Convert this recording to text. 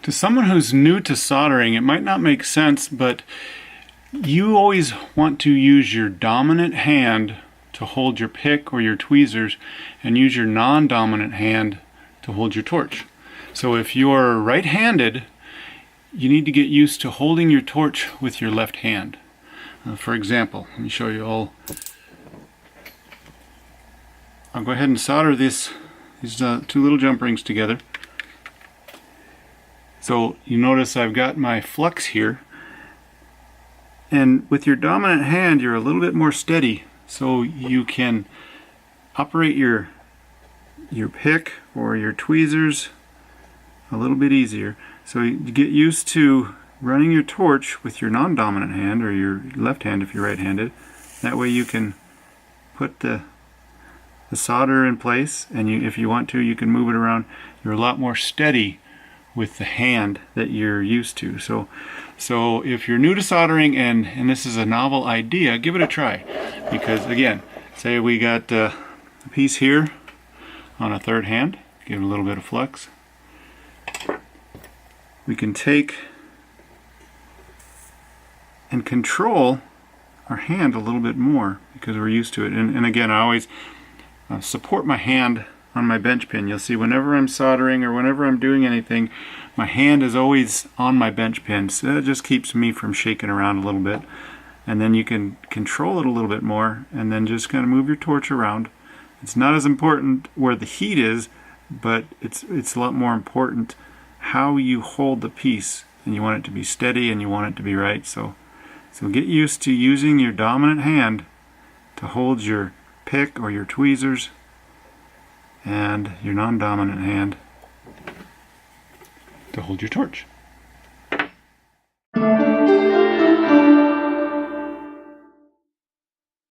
To someone who's new to soldering, it might not make sense, but you always want to use your dominant hand to hold your pick or your tweezers and use your non-dominant hand to hold your torch. So if you're right-handed, you need to get used to holding your torch with your left hand. For example, let me show you all. I'll go ahead and solder these two little jump rings together. So you notice I've got my flux here, and with your dominant hand you're a little bit more steady, so you can operate your pick or your tweezers a little bit easier. So you get used to running your torch with your non-dominant hand, or your left hand if you're right-handed. That way you can put the solder in place, and if you want to, you can move it around. You're a lot more steady with the hand that you're used to. So if you're new to soldering and this is a novel idea, give it a try. Because again, say we got a piece here on a third hand, give it a little bit of flux. We can take and control our hand a little bit more because we're used to it. And again, I always support my hand on my bench pin. You'll see whenever I'm soldering or whenever I'm doing anything, my hand is always on my bench pin. So it just keeps me from shaking around a little bit. And then you can control it a little bit more and then just kind of move your torch around. It's not as important where the heat is, but it's a lot more important how you hold the piece. And you want it to be steady and you want it to be right. So get used to using your dominant hand to hold your pick or your tweezers, and your non-dominant hand to hold your torch.